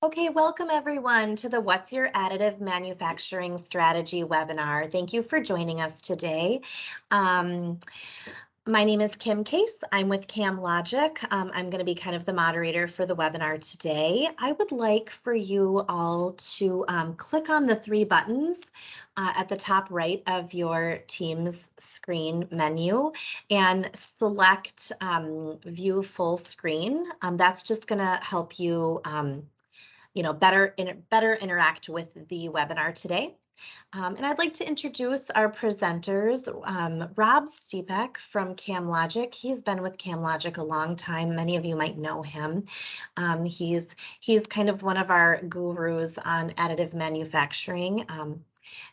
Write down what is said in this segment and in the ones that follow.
Okay, welcome everyone to the What's Your Additive Manufacturing Strategy webinar. Thank you for joining us today. My name is Kim Case. I'm with CamLogic. I'm going to be kind of the moderator for the webinar today. I would like for you all to click on the three buttons at the top right of your Teams screen menu and select View Full Screen. That's just going to help you better interact with the webinar today. And I'd like to introduce our presenters, Rob Stipek from CamLogic. He's been with CamLogic a long time. Many of you might know him. He's kind of one of our gurus on additive manufacturing.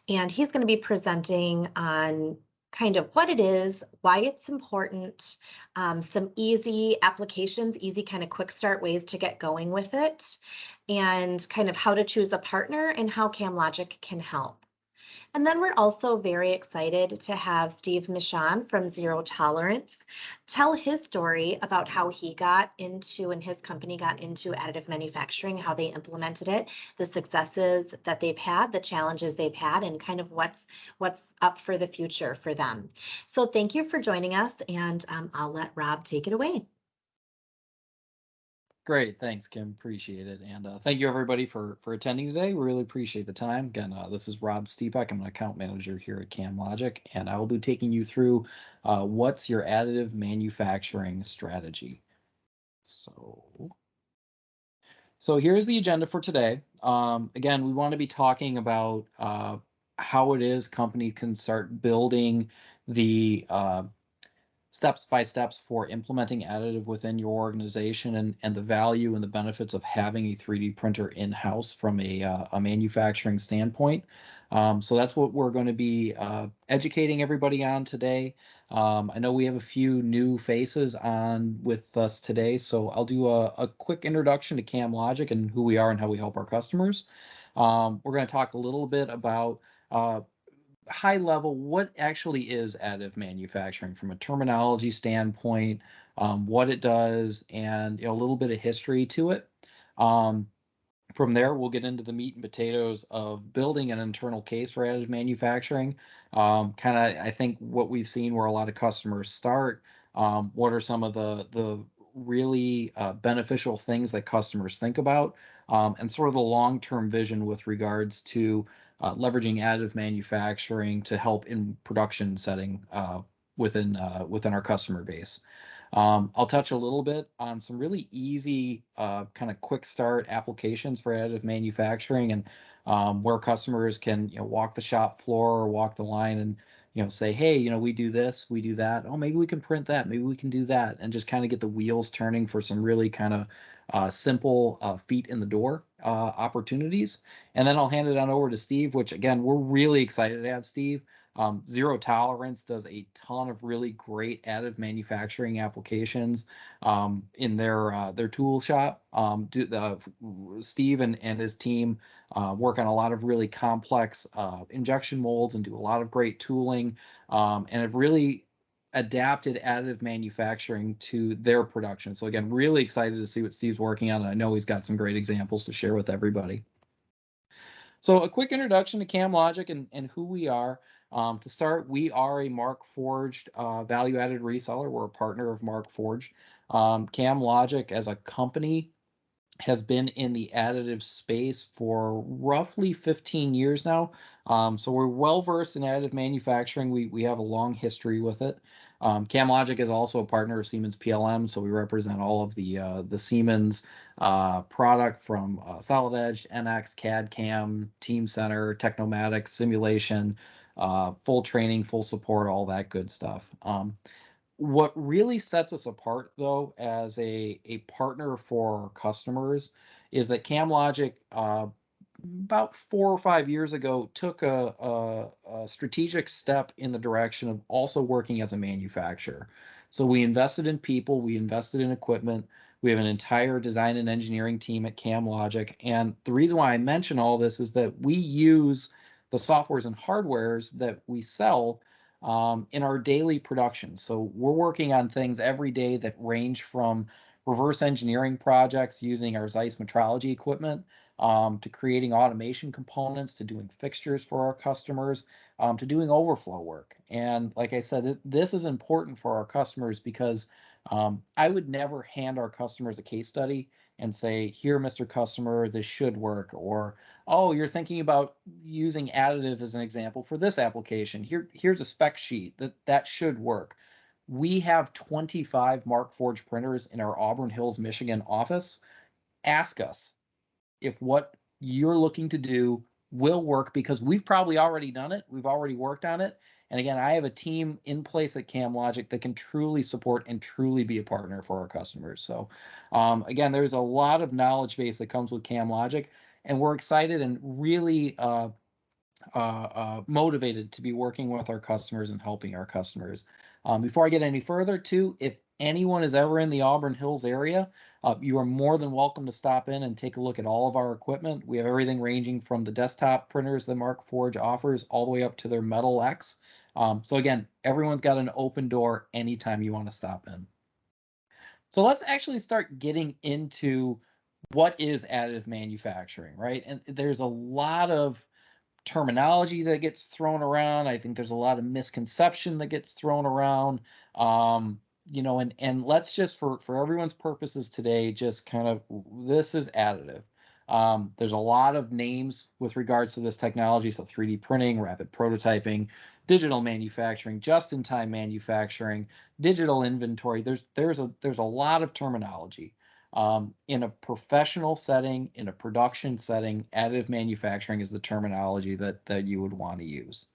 And he's going to be presenting on kind of what it is, why it's important, some easy applications, easy kind of quick start ways to get going with it, and kind of how to choose a partner and how CamLogic can help. And then we're also very excited to have Steve Michon from Zero Tolerance tell his story about how he got into and his company got into additive manufacturing, how they implemented it, the successes that they've had, the challenges they've had, and kind of what's up for the future for them. So thank you for joining us, and I'll let Rob take it away. Great, thanks, Kim. Appreciate it, and thank you everybody for attending today. We really appreciate the time. Again, this is Rob Stipek. I'm an account manager here at CamLogic, and I will be taking you through what's your additive manufacturing strategy. So here's the agenda for today. Again, we want to be talking about how it is companies can start building the steps by steps for implementing additive within your organization and the value and the benefits of having a 3D printer in-house from a manufacturing standpoint. So that's what we're going to be educating everybody on today. I know we have a few new faces on with us today, so I'll do a quick introduction to CamLogic and who we are and how we help our customers. We're going to talk a little bit about high level, what actually is additive manufacturing from a terminology standpoint, what it does, and a little bit of history to it. From there, we'll get into the meat and potatoes of building an internal case for additive manufacturing. Kind of, I think, what we've seen where a lot of customers start. What are some of the really beneficial things that customers think about, and sort of the long-term vision with regards to leveraging additive manufacturing to help in production setting within our customer base. I'll touch a little bit on some really easy kind of quick start applications for additive manufacturing, and where customers can walk the shop floor or walk the line and say, hey, we do this, we do that. Oh, maybe we can print that, maybe we can do that, and just kind of get the wheels turning for some really kind of simple feet in the door opportunities. And then I'll hand it on over to Steve, which again, we're really excited to have Steve. Zero Tolerance does a ton of really great additive manufacturing applications in their tool shop. Steve and his team work on a lot of really complex injection molds and do a lot of great tooling, and have really adapted additive manufacturing to their production. So again, really excited to see what Steve's working on, and I know he's got some great examples to share with everybody. So a quick introduction to CamLogic and who we are. To start, we are a Markforged value-added reseller. We're a partner of Markforged. CamLogic as a company has been in the additive space for roughly 15 years now. So we're well versed in additive manufacturing. We have a long history with it. CamLogic is also a partner of Siemens PLM, so we represent all of the Siemens product from Solid Edge, NX, CAD, CAM, Team Center, Technomatic, simulation, full training, full support, all that good stuff. What really sets us apart, though, as a partner for our customers is that CamLogic, about 4 or 5 years ago, took a strategic step in the direction of also working as a manufacturer. So we invested in people, we invested in equipment, we have an entire design and engineering team at CamLogic. And the reason why I mention all this is that we use the softwares and hardwares that we sell in our daily production. So we're working on things every day that range from reverse engineering projects using our Zeiss metrology equipment, to creating automation components, to doing fixtures for our customers, to doing overflow work. And like I said, this is important for our customers because I would never hand our customers a case study and say, here, Mr. Customer, this should work, or, oh, you're thinking about using additive as an example for this application. Here's a spec sheet that should work. We have 25 Markforged printers in our Auburn Hills, Michigan office. Ask us if what you're looking to do will work, because we've probably already done it. We've already worked on it. And again, I have a team in place at CamLogic that can truly support and truly be a partner for our customers. So again, there's a lot of knowledge base that comes with CamLogic, and we're excited and really motivated to be working with our customers and helping our customers. Before I get any further, too, if anyone is ever in the Auburn Hills area, you are more than welcome to stop in and take a look at all of our equipment. We have everything ranging from the desktop printers that Markforged offers all the way up to their Metal X. So again, everyone's got an open door anytime you want to stop in. So let's actually start getting into what is additive manufacturing, right? And there's a lot of terminology that gets thrown around. I think there's a lot of misconception that gets thrown around. You know, and let's just for everyone's purposes today, just kind of, this is additive. There's a lot of names with regards to this technology. So 3D printing, rapid prototyping, digital manufacturing, just-in-time manufacturing, digital inventory. There's a lot of terminology. In a professional setting, in a production setting, additive manufacturing is the terminology that you would want to use.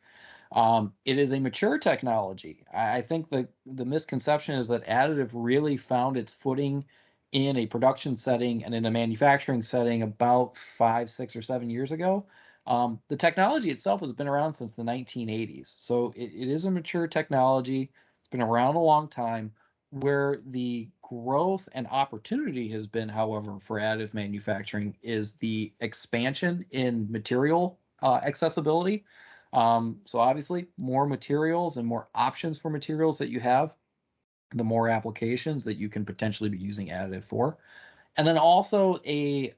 It is a mature technology. I think the misconception is that additive really found its footing in a production setting and in a manufacturing setting about 5, 6, or 7 years ago. The technology itself has been around since the 1980s. So it is a mature technology. It's been around a long time. Where the growth and opportunity has been, however, for additive manufacturing is the expansion in material accessibility. So obviously, more materials and more options for materials that you have, the more applications that you can potentially be using additive for. And then also a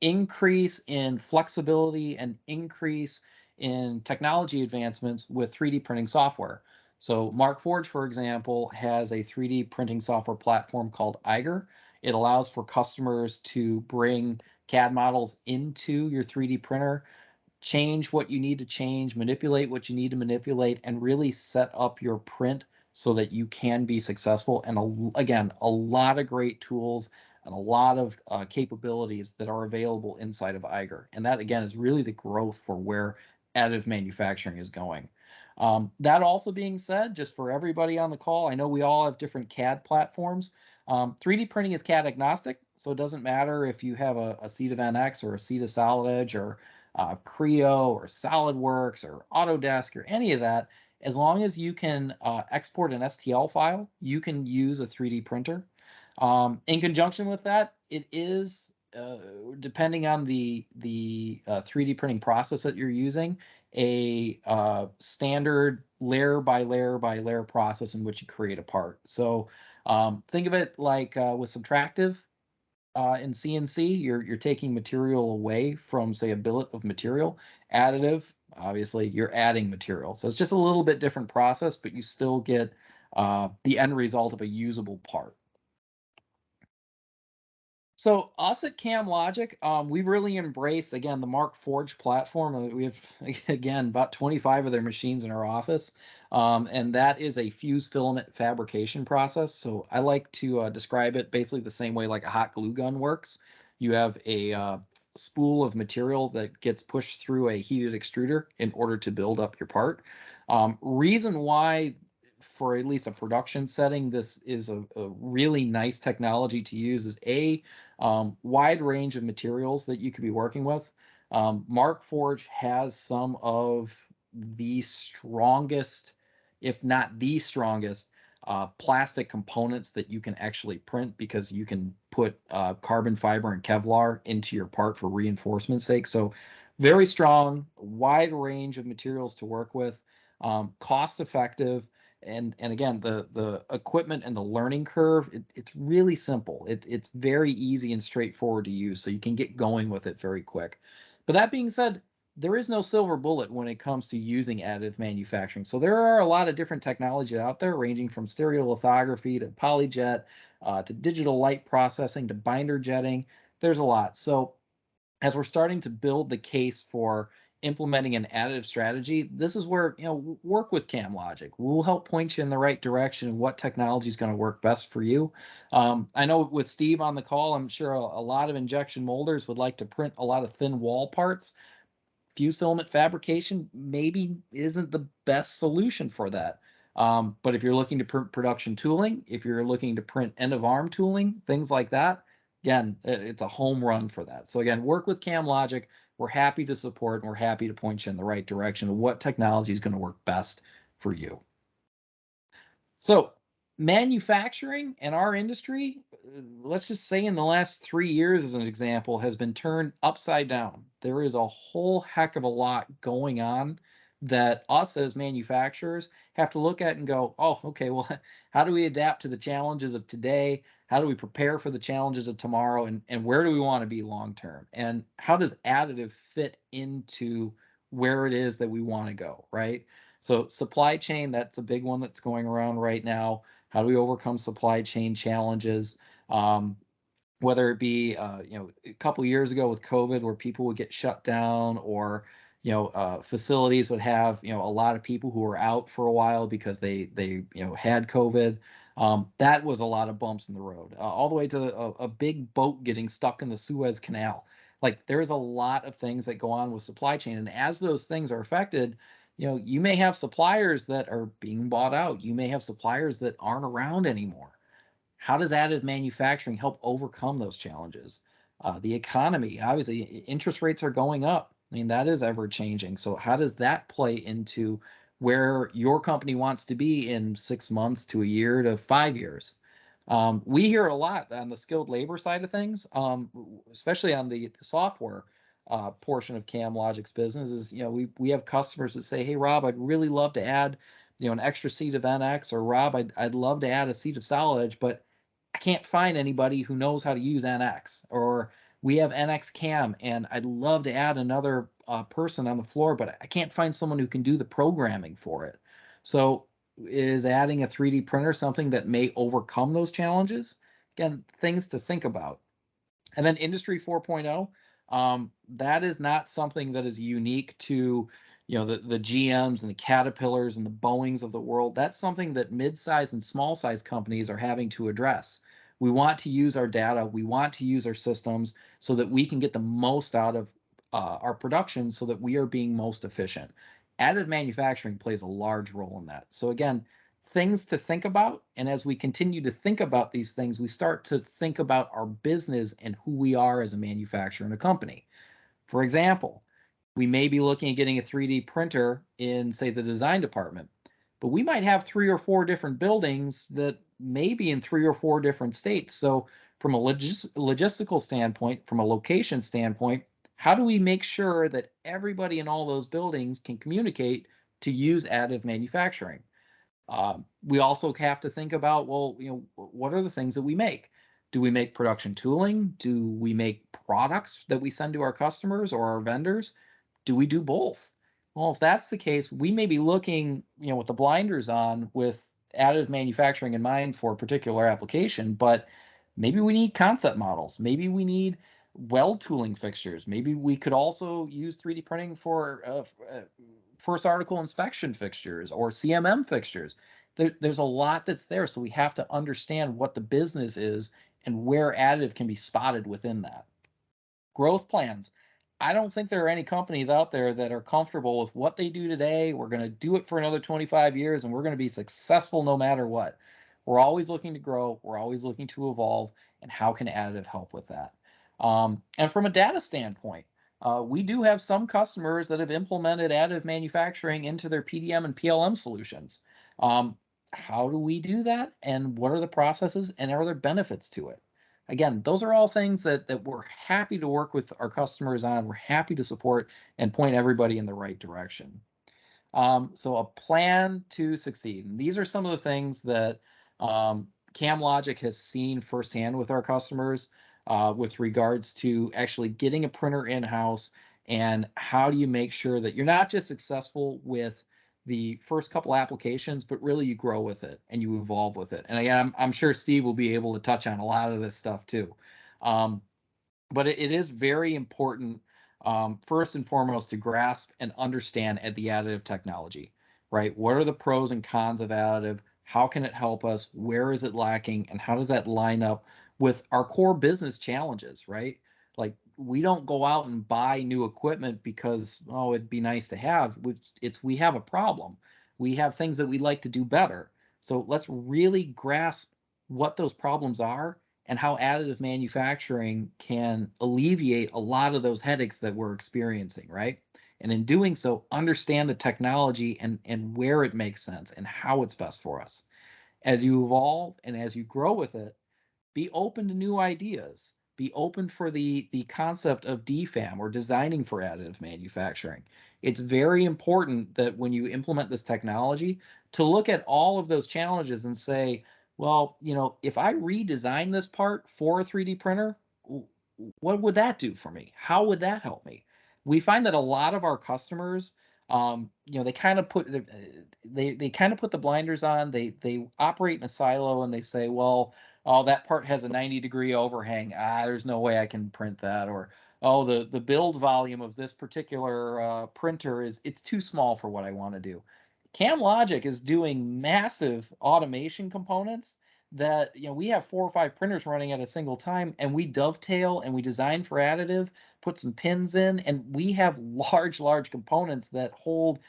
increase in flexibility and increase in technology advancements with 3D printing software. So Markforged, for example, has a 3D printing software platform called Eiger. It allows for customers to bring CAD models into your 3D printer, change what you need to change, manipulate what you need to manipulate, and really set up your print so that you can be successful. And again, a lot of great tools and a lot of capabilities that are available inside of Eiger. And that, again, is really the growth for where additive manufacturing is going. That also being said, just for everybody on the call, I know we all have different CAD platforms. 3D printing is CAD agnostic, so it doesn't matter if you have a Ceda NX or a Ceda Solid Edge or Creo or SolidWorks or Autodesk or any of that. As long as you can export an STL file, you can use a 3D printer. In conjunction with that, it is, depending on the 3D printing process that you're using, a standard layer by layer by layer process in which you create a part. So think of it like with subtractive in CNC, you're taking material away from, say, a billet of material. Additive, obviously, you're adding material. So it's just a little bit different process, but you still get the end result of a usable part. So us at CamLogic, we've really embraced, again, the Markforged platform. We have, again, about 25 of their machines in our office, and that is a fused filament fabrication process. So I like to describe it basically the same way like a hot glue gun works. You have a spool of material that gets pushed through a heated extruder in order to build up your part. Reason why, for at least a production setting, this is a really nice technology to use is a wide range of materials that you could be working with. Markforged has some of the strongest, if not the strongest, plastic components that you can actually print, because you can put carbon fiber and Kevlar into your part for reinforcement's sake. So very strong, wide range of materials to work with, cost effective. And again, the equipment and the learning curve, it's really simple. It's very easy and straightforward to use, so you can get going with it very quick. But that being said, there is no silver bullet when it comes to using additive manufacturing. So there are a lot of different technologies out there, ranging from stereolithography to polyjet, to digital light processing to binder jetting. There's a lot. So as we're starting to build the case for implementing an additive strategy, this is where, work with CamLogic. We'll help point you in the right direction and what technology is going to work best for you. I know with Steve on the call, I'm sure a lot of injection molders would like to print a lot of thin wall parts. Fused filament fabrication maybe isn't the best solution for that. But if you're looking to print production tooling, if you're looking to print end of arm tooling, things like that, again, it's a home run for that. So again, work with CamLogic. We're happy to support, and we're happy to point you in the right direction of what technology is going to work best for you. So manufacturing and our industry, let's just say in the last 3 years as an example, has been turned upside down. There is a whole heck of a lot going on that us as manufacturers have to look at and go, oh, okay, well, how do we adapt to the challenges of today? How do we prepare for the challenges of tomorrow? And where do we want to be long term? And how does additive fit into where it is that we want to go, right? So supply chain, that's a big one that's going around right now. How do we overcome supply chain challenges? Whether it be, a couple years ago with COVID, where people would get shut down, or facilities would have a lot of people who were out for a while because they had COVID. That was a lot of bumps in the road, all the way to a big boat getting stuck in the Suez Canal. Like, there's a lot of things that go on with supply chain, and as those things are affected, you may have suppliers that are being bought out. You may have suppliers that aren't around anymore. How does additive manufacturing help overcome those challenges? The economy, obviously, interest rates are going up. I mean, that is ever changing. So how does that play into where your company wants to be in 6 months to a year to 5 years? We hear a lot on the skilled labor side of things, especially on the software portion of CamLogic's business. Is we have customers that say, "Hey, Rob, I'd really love to add an extra seat of NX," or "Rob, I'd love to add a seat of Solid Edge, but I can't find anybody who knows how to use NX," or "We have NX Cam and I'd love to add another person on the floor, but I can't find someone who can do the programming for it." So is adding a 3D printer something that may overcome those challenges? Again, things to think about. And then Industry 4.0, that is not something that is unique to the GMs and the Caterpillars and the Boeings of the world. That's something that mid-size and small-size companies are having to address. We want to use our data, we want to use our systems so that we can get the most out of our production, so that we are being most efficient. Additive manufacturing plays a large role in that. So again, things to think about. And as we continue to think about these things, we start to think about our business and who we are as a manufacturer and a company. For example, we may be looking at getting a 3D printer in, say, the design department, but we might have 3 or 4 different buildings that may be in 3 or 4 different states. So from a logistical standpoint, from a location standpoint, how do we make sure that everybody in all those buildings can communicate to use additive manufacturing? We also have to think about, well, what are the things that we make? Do we make production tooling? Do we make products that we send to our customers or our vendors? Do we do both? Well, if that's the case, we may be looking, with the blinders on, with additive manufacturing in mind for a particular application, but maybe we need concept models. Maybe we need weld tooling fixtures. Maybe we could also use 3D printing for first article inspection fixtures or CMM fixtures. There's a lot that's there, so we have to understand what the business is and where additive can be spotted within that. Growth plans. I don't think there are any companies out there that are comfortable with what they do today. We're going to do it for another 25 years and we're going to be successful no matter what. We're always looking to grow. We're always looking to evolve. And how can additive help with that? And from a data standpoint, we do have some customers that have implemented additive manufacturing into their PDM and PLM solutions. How do we do that? And what are the processes? And are there benefits to it? Again, those are all things that we're happy to work with our customers on. We're happy to support and point everybody in the right direction. So a plan to succeed. And these are some of the things that CamLogic has seen firsthand with our customers with regards to actually getting a printer in-house, and how do you make sure that you're not just successful with the first couple applications, but really you grow with it and you evolve with it. And again, I'm sure Steve will be able to touch on a lot of this stuff too. But it is very important, first and foremost, to grasp and understand at the additive technology, right? What are the pros and cons of additive? How can it help us? Where is it lacking? And how does that line up with our core business challenges, right? Like, we don't go out and buy new equipment because, oh, it'd be nice to have. We have a problem. We have things that we'd like to do better. So let's really grasp what those problems are and how additive manufacturing can alleviate a lot of those headaches that we're experiencing, right? And in doing so, understand the technology and where it makes sense and how it's best for us. As you evolve and as you grow with it, be open to new ideas. Be open for the concept of DFAM, or designing for additive manufacturing. It's very important that when you implement this technology, to look at all of those challenges and say, well, if I redesign this part for a 3D printer, what would that do for me? How would that help me? We find that a lot of our customers, they kind of put they kind of put the blinders on. They operate in a silo and they say, well, oh, that part has a 90-degree overhang. There's no way I can print that. Or, oh, the build volume of this particular printer it's too small for what I want to do. CamLogic is doing massive automation components that, we have 4 or 5 printers running at a single time, and we dovetail and we design for additive, put some pins in, and we have large components that hold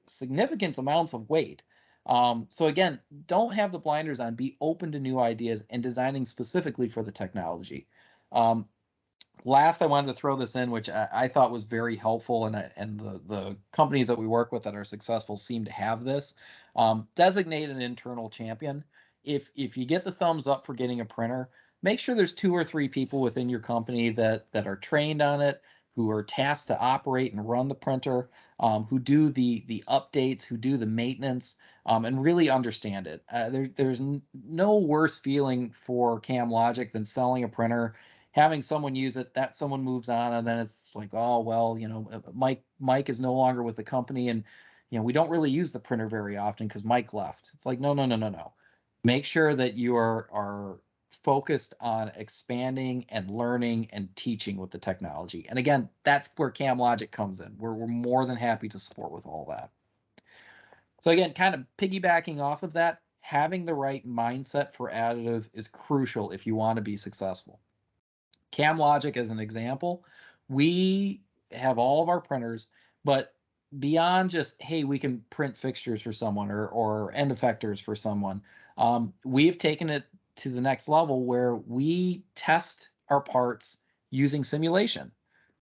significant amounts of weight. So again, don't have the blinders on. Be open to new ideas and designing specifically for the technology. Last, I wanted to throw this in, which I thought was very helpful, and the companies that we work with that are successful seem to have this. Designate an internal champion. If you get the thumbs up for getting a printer, make sure there's 2 or 3 people within your company that are trained on it, who are tasked to operate and run the printer, who do the updates, who do the maintenance, and really understand it. There's no worse feeling for CamLogic than selling a printer, having someone use it, that someone moves on, and then it's like, oh, well, Mike is no longer with the company, and we don't really use the printer very often because Mike left. It's like, no. Make sure that you are focused on expanding and learning and teaching with the technology. And again, that's where CamLogic comes in. We're more than happy to support with all that. So again, kind of piggybacking off of that, having the right mindset for additive is crucial if you want to be successful. CamLogic, as an example, we have all of our printers, but beyond just, hey, we can print fixtures for someone or end effectors for someone, we've taken it to the next level where we test our parts using simulation.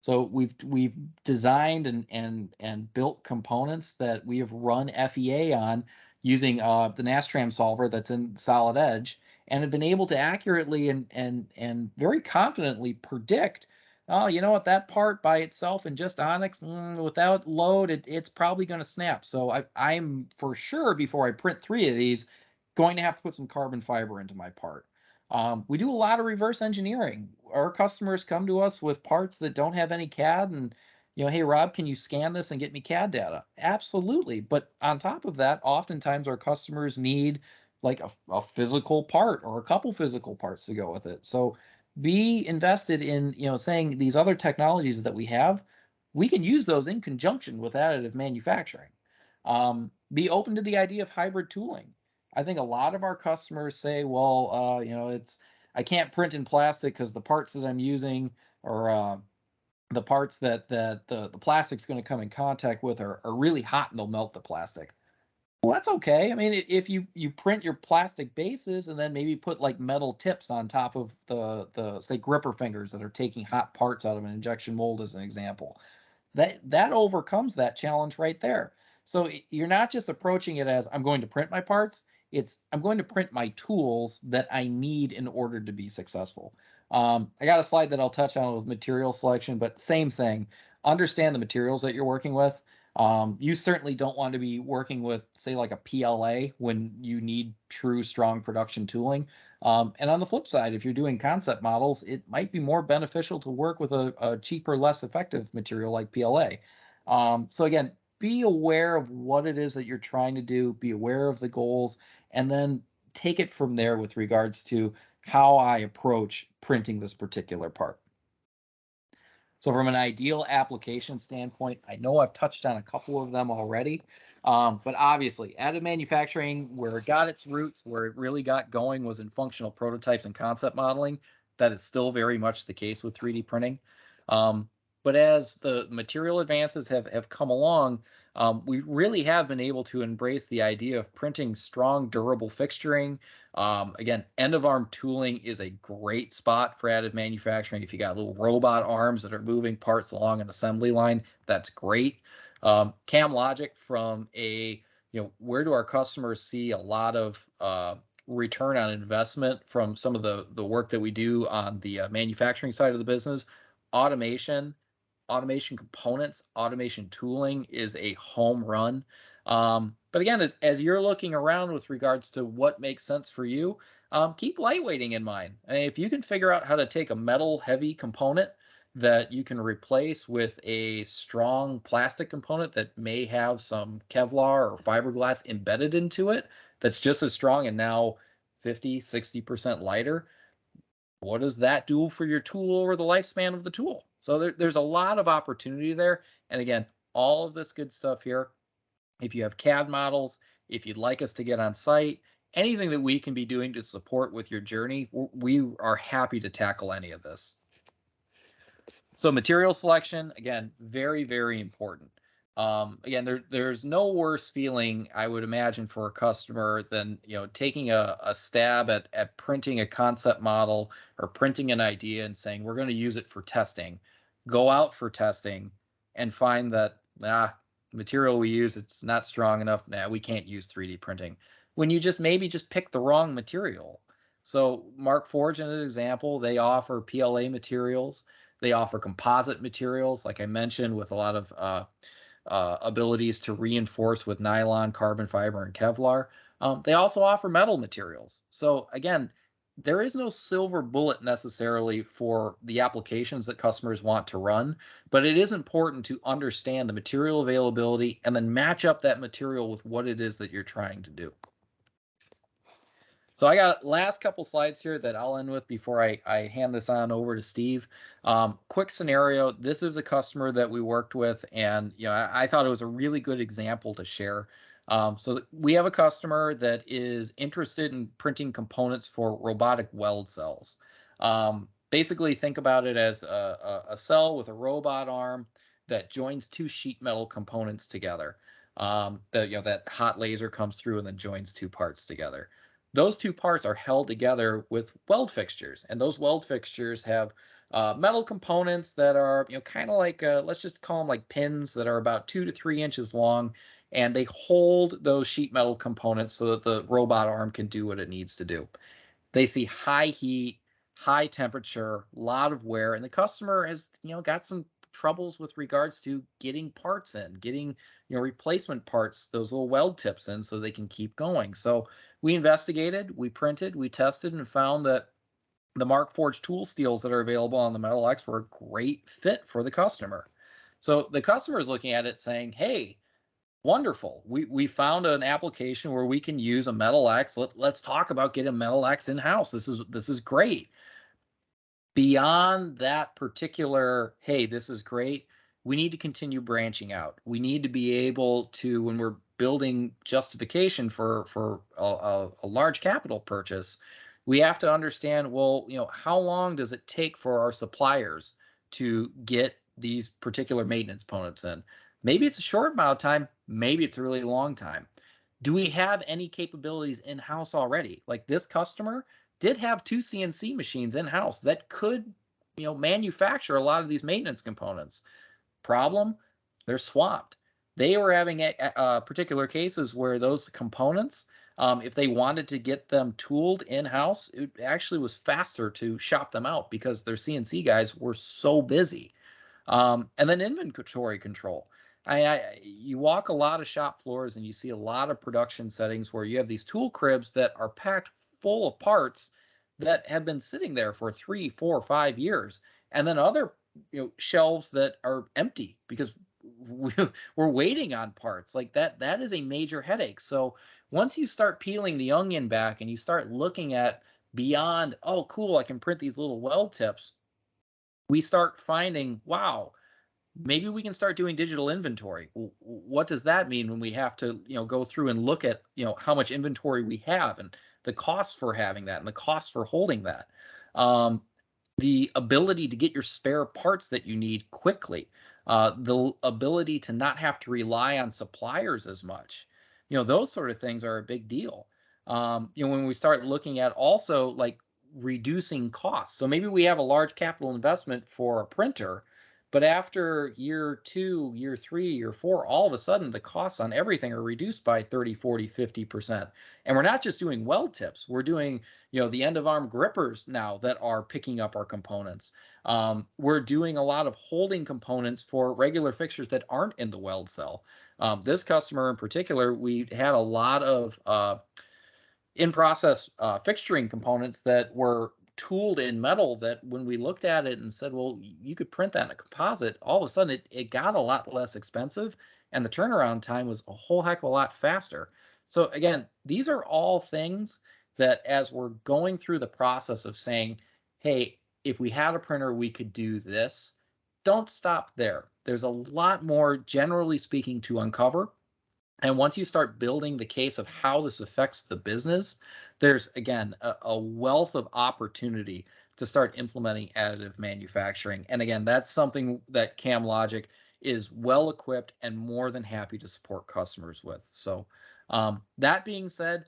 So we've designed and built components that we have run FEA on using the Nastran solver that's in Solid Edge, and have been able to accurately and very confidently predict, oh, you know what, that part by itself and just Onyx, without load, it's probably going to snap. So I'm for sure, before I print 3 of these, going to have to put some carbon fiber into my part. We do a lot of reverse engineering. Our customers come to us with parts that don't have any CAD, and hey, Rob, can you scan this and get me CAD data? Absolutely. But on top of that, oftentimes our customers need like a physical part or a couple physical parts to go with it. So be invested in, saying these other technologies that we have, we can use those in conjunction with additive manufacturing. Be open to the idea of hybrid tooling. I think a lot of our customers say, well, I can't print in plastic because the parts that I'm using, or the parts that the plastic's going to come in contact with are really hot and they'll melt the plastic. Well, that's okay. I mean, if you print your plastic bases and then maybe put like metal tips on top of the say gripper fingers that are taking hot parts out of an injection mold, as an example, that overcomes that challenge right there. So you're not just approaching it as, I'm going to print my parts. It's, I'm going to print my tools that I need in order to be successful. I got a slide that I'll touch on with material selection, but same thing. Understand the materials that you're working with. You certainly don't want to be working with, say, like a PLA when you need true strong production tooling. And on the flip side, if you're doing concept models, it might be more beneficial to work with a cheaper, less effective material like PLA. So again, be aware of what it is that you're trying to do, be aware of the goals, and then take it from there with regards to how I approach printing this particular part. So from an ideal application standpoint, I know I've touched on a couple of them already, but obviously additive manufacturing, where it got its roots, where it really got going was in functional prototypes and concept modeling. That is still very much the case with 3D printing. But as the material advances have come along, we really have been able to embrace the idea of printing strong, durable fixturing. Again, end of arm tooling is a great spot for additive manufacturing. If you got little robot arms that are moving parts along an assembly line, that's great. CamLogic, from a, where do our customers see a lot of return on investment from some of the work that we do on the manufacturing side of the business? Automation components, automation tooling is a home run. But again, as you're looking around with regards to what makes sense for you, keep lightweighting in mind. I mean, if you can figure out how to take a metal heavy component that you can replace with a strong plastic component that may have some Kevlar or fiberglass embedded into it, that's just as strong and now 50, 60% lighter, what does that do for your tool over the lifespan of the tool? So there's a lot of opportunity there. And again, all of this good stuff here, if you have CAD models, if you'd like us to get on site, anything that we can be doing to support with your journey, we are happy to tackle any of this. So material selection, again, very, very important. Again, there's no worse feeling, I would imagine, for a customer than taking a stab at printing a concept model or printing an idea and saying we're going to use it for testing. Go out for testing and find that material we use, it's not strong enough. We can't use 3D printing. When you maybe just pick the wrong material. So Markforged, in an example, they offer PLA materials. They offer composite materials, like I mentioned, with a lot of abilities to reinforce with nylon, carbon fiber, and Kevlar. They also offer metal materials. So again, there is no silver bullet necessarily for the applications that customers want to run, but it is important to understand the material availability and then match up that material with what it is that you're trying to do. So I got last couple slides here that I'll end with before I hand this on over to Steve. Quick scenario. This is a customer that we worked with, and I thought it was a really good example to share. So we have a customer that is interested in printing components for robotic weld cells. Basically, think about it as a cell with a robot arm that joins two sheet metal components together. That hot laser comes through and then joins two parts together. Those two parts are held together with weld fixtures, and those weld fixtures have metal components that are kind of like let's just call them like pins that are about 2 to 3 inches long, and they hold those sheet metal components so that the robot arm can do what it needs to do. They see high heat, high temperature, a lot of wear, and the customer has got some troubles with regards to getting parts in, getting replacement parts, those little weld tips in, so they can keep going. So we investigated, we printed, we tested, and found that the Markforged tool steels that are available on the Metal X were a great fit for the customer. So the customer is looking at it saying, hey, wonderful, we found an application where we can use a Metal X. Let's talk about getting a Metal X in-house. This is great. Beyond that particular, hey, this is great, we need to continue branching out. We need to be able to, when we're building justification for a large capital purchase, we have to understand, well, how long does it take for our suppliers to get these particular maintenance components in? Maybe it's a short amount of time, maybe it's a really long time. Do we have any capabilities in-house already? Like this customer did have 2 CNC machines in-house that could, manufacture a lot of these maintenance components. Problem, they're swamped. They were having particular cases where those components, if they wanted to get them tooled in-house, it actually was faster to shop them out because their CNC guys were so busy. And then inventory control. You walk a lot of shop floors and you see a lot of production settings where you have these tool cribs that are packed full of parts that have been sitting there for 3, 4, 5 years, and then other shelves that are empty because we're waiting on parts like that. That is a major headache. So once you start peeling the onion back and you start looking at beyond, oh cool, I can print these little weld tips, we start finding, wow, maybe we can start doing digital inventory. What does that mean when we have to go through and look at how much inventory we have and the cost for having that and the cost for holding that, the ability to get your spare parts that you need quickly, the ability to not have to rely on suppliers as much. Those sort of things are a big deal. When we start looking at also like reducing costs, so maybe we have a large capital investment for a printer, but after year 2, year 3, year 4, all of a sudden the costs on everything are reduced by 30, 40, 50%. And we're not just doing weld tips. We're doing, the end of arm grippers now that are picking up our components. We're doing a lot of holding components for regular fixtures that aren't in the weld cell. This customer in particular, we had a lot of in-process fixturing components that were tooled in metal that when we looked at it and said, well, you could print that in a composite, all of a sudden it got a lot less expensive and the turnaround time was a whole heck of a lot faster. So again, these are all things that as we're going through the process of saying, hey, if we had a printer, we could do this, don't stop there. There's a lot more, generally speaking, to uncover. And once you start building the case of how this affects the business, there's, again, a wealth of opportunity to start implementing additive manufacturing. And again, that's something that CamLogic is well equipped and more than happy to support customers with. So that being said,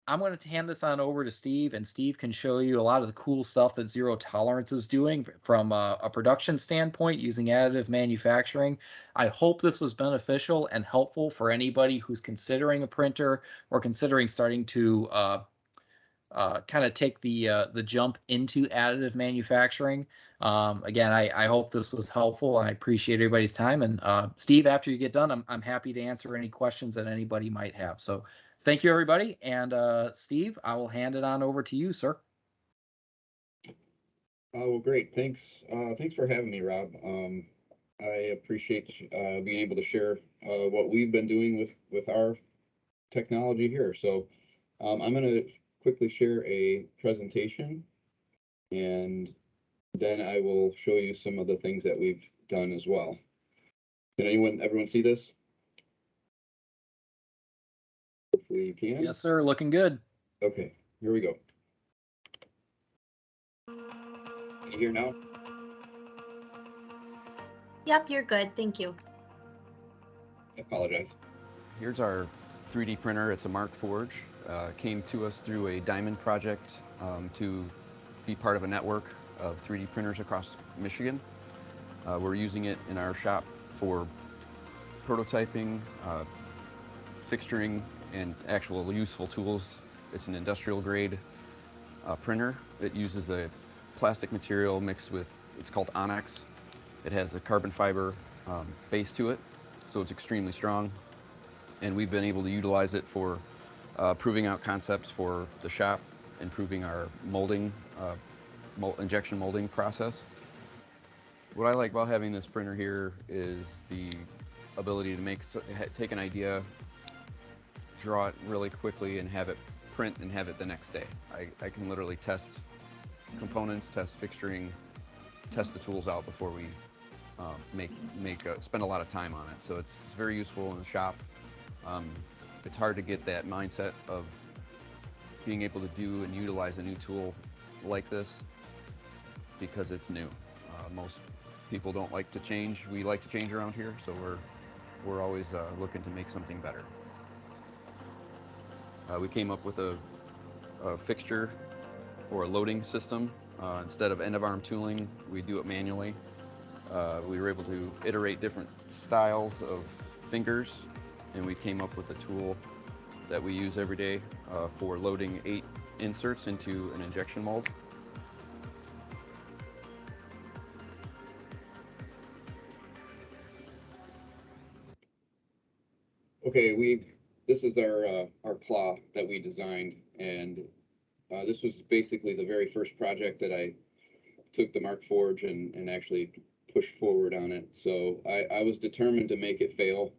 I'm going to hand this on over to Steve, and Steve can show you a lot of the cool stuff that Zero Tolerance is doing from a production standpoint using additive manufacturing. I hope this was beneficial and helpful for anybody who's considering a printer or considering starting to kind of take the jump into additive manufacturing. Again, I hope this was helpful, and I appreciate everybody's time. And Steve, after you get done, I'm happy to answer any questions that anybody might have. So thank you, everybody. And Steve, I will hand it on over to you, sir. Well, great. Thanks. Thanks for having me, Rob. I appreciate being able to share what we've been doing with our technology here. So I'm going to quickly share a presentation, and then I will show you some of the things that we've done as well. Can everyone see this? Hopefully you can. Yes, sir. Looking good. Okay, here we go. Can you hear now? Yep, you're good. Thank you. I apologize. Here's our 3D printer. It's a Mark Forge. Came to us through a diamond project to be part of a network of 3D printers across Michigan. We're using it in our shop for prototyping, fixturing, and actual useful tools. It's an industrial grade printer. It uses a plastic material mixed with, it's called onyx. It has a carbon fiber base to it, so it's extremely strong. And we've been able to utilize it for proving out concepts for the shop, improving our molding, injection molding process. What I like about having this printer here is the ability to take an idea, draw it really quickly, and have it print and have it the next day. I can literally test components, test fixturing, test the tools out before we spend a lot of time on it. So it's very useful in the shop. It's hard to get that mindset of being able to do and utilize a new tool like this because it's new. Most people don't like to change. We like to change around here, so we're always looking to make something better. We came up with a fixture or a loading system. Instead of end-of-arm tooling, we do it manually. We were able to iterate different styles of fingers, and we came up with a tool that we use every day for loading 8 inserts into an injection mold. Okay, this is our claw that we designed, and this was basically the very first project that I took the Mark Forge and actually pushed forward on it. So I was determined to make it fail,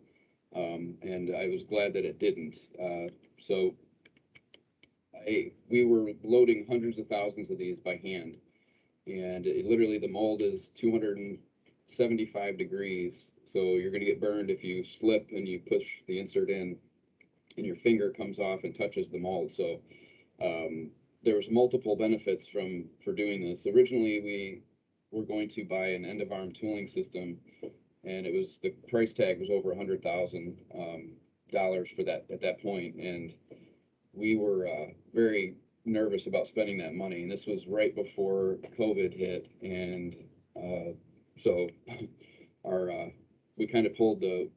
and I was glad that it didn't. So we were loading hundreds of thousands of these by hand, and literally the mold is 275 degrees. So you're going to get burned if you slip and you push the insert in, and your finger comes off and touches the mold. So there was multiple benefits for doing this. Originally, we were going to buy an end of arm tooling system, and the price tag was over $100,000 for that at that point, and we were very nervous about spending that money. And this was right before COVID hit, and so we kind of pulled the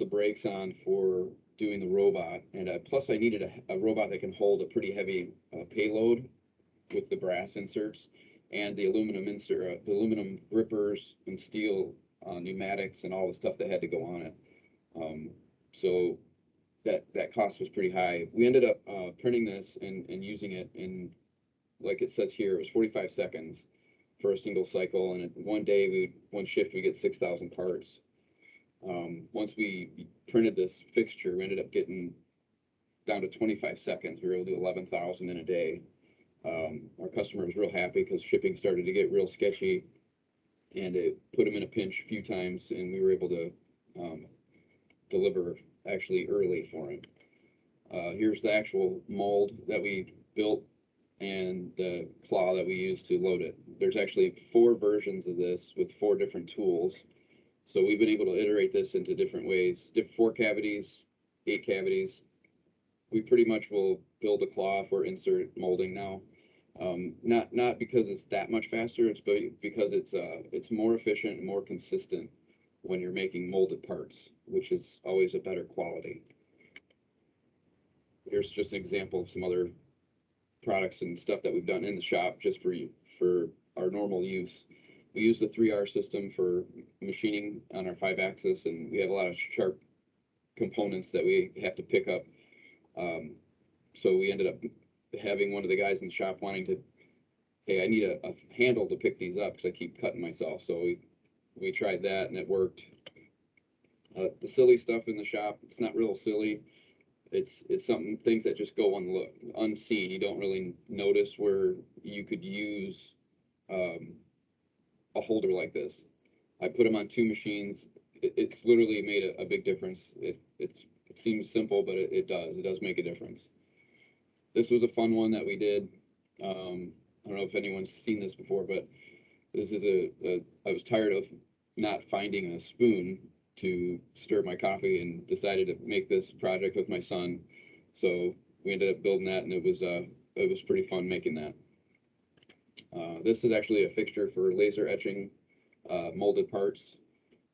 brakes on for doing the robot, and plus I needed a robot that can hold a pretty heavy payload with the brass inserts and the aluminum grippers and steel pneumatics and all the stuff that had to go on it. So that cost was pretty high. We ended up printing this and using it in, like it says here, it was 45 seconds for a single cycle, and one shift we get 6,000 parts. Once we printed this fixture, we ended up getting down to 25 seconds. We were able to do 11,000 in a day. Our customer was real happy because shipping started to get real sketchy, and it put him in a pinch a few times, and we were able to deliver actually early for him. Here's the actual mold that we built and the claw that we used to load it. There's actually 4 versions of this with 4 different tools. So we've been able to iterate this into different ways, 4 cavities, 8 cavities. We pretty much will build a claw for insert molding now. Not because it's that much faster, it's because it's more efficient and more consistent when you're making molded parts, which is always a better quality. Here's just an example of some other products and stuff that we've done in the shop just for our normal use. We use the 3R system for machining on our 5-axis, and we have a lot of sharp components that we have to pick up. So we ended up having one of the guys in the shop wanting to, hey, I need a handle to pick these up because I keep cutting myself. So we tried that, and it worked. The silly stuff in the shop, it's not real silly. It's things that just go unseen. You don't really notice where you could use a holder like this. I put them on 2 machines. It's literally made a big difference. It seems simple, but it does. It does make a difference. This was a fun one that we did. I don't know if anyone's seen this before, but this is I was tired of not finding a spoon to stir my coffee and decided to make this project with my son. So we ended up building that, and it was pretty fun making that. This is actually a fixture for laser etching molded parts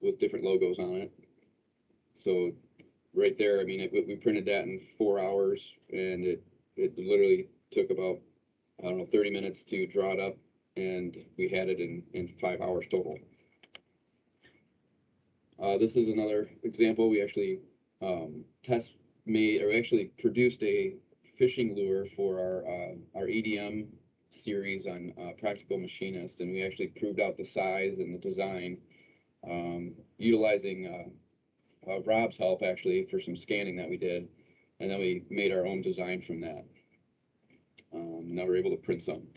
with different logos on it. So right there, I mean, we printed that in 4 hours, and it literally took about, I don't know, 30 minutes to draw it up, and we had it in 5 hours total. This is another example. We actually produced a fishing lure for our EDM series on Practical Machinist, and we actually proved out the size and the design utilizing Rob's help actually for some scanning that we did, and then we made our own design from that. Now we're able to print some.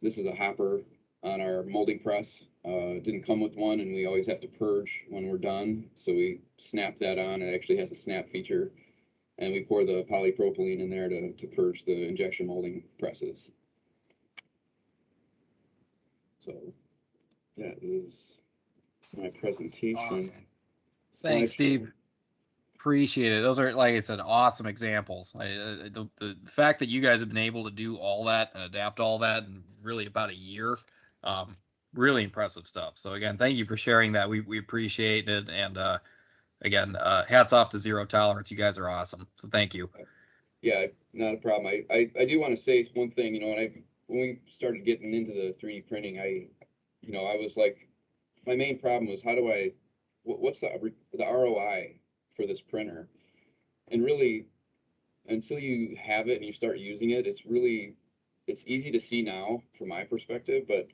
This is a hopper on our molding press. It didn't come with one, and we always have to purge when we're done, so we snap that on. It actually has a snap feature, and we pour the polypropylene in there to purge the injection molding presses. So that is my presentation. Awesome. Thanks, Steve. Appreciate it. Those are, like I said, awesome examples. The fact that you guys have been able to do all that and adapt all that in really about a year, really impressive stuff. So again, thank you for sharing that. We appreciate it. And again, hats off to Zero Tolerance. You guys are awesome. So thank you. Yeah, not a problem. I do want to say one thing. When we started getting into the 3D printing, I was like, my main problem was what's the ROI for this printer. And really, until you have it and you start using it, it's easy to see now from my perspective, but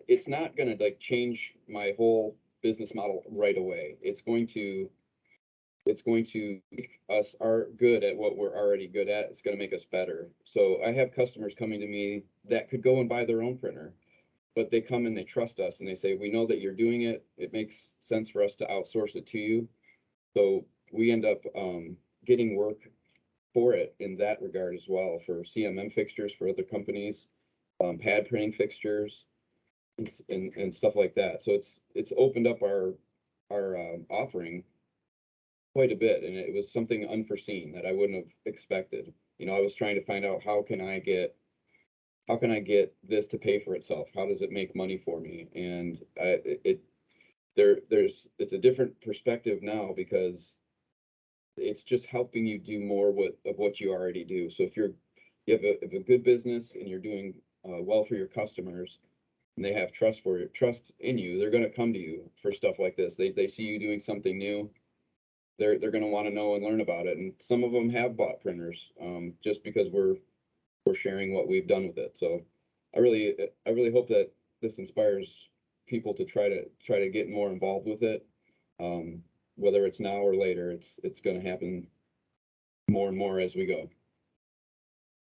it's not going to like change my whole business model right away. It's going to make us are good at what we're already good at. It's going to make us better. So I have customers coming to me that could go and buy their own printer, but they come and they trust us and they say, we know that you're doing it. It makes sense for us to outsource it to you. So we end up getting work for it in that regard as well, for CMM fixtures for other companies, pad printing fixtures, and stuff like that. So it's opened up our offering quite a bit, and it was something unforeseen that I wouldn't have expected. You know, I was trying to find out how can I get this to pay for itself? How does it make money for me? And it's a different perspective now, because it's just helping you do more of what you already do. So if you have a good business and you're doing well for your customers, and they have trust in you, they're going to come to you for stuff like this. They see you doing something new. They're going to want to know and learn about it. And some of them have bought printers just because we're sharing what we've done with it. So I really hope that this inspires people to try to get more involved with it. Whether it's now or later, it's going to happen more and more as we go.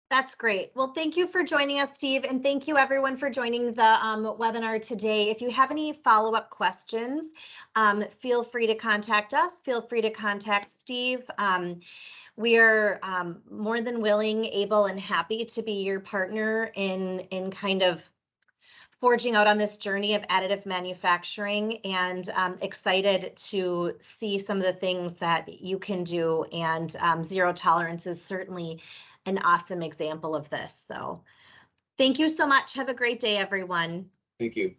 That's great. Well, thank you for joining us, Steve, and thank you everyone for joining the webinar today. If you have any follow-up questions, feel free to contact us. Feel free to contact Steve. We are more than willing, able, and happy to be your partner in kind of forging out on this journey of additive manufacturing, and excited to see some of the things that you can do. And zero tolerance is certainly an awesome example of this. So thank you so much. Have a great day, everyone. Thank you.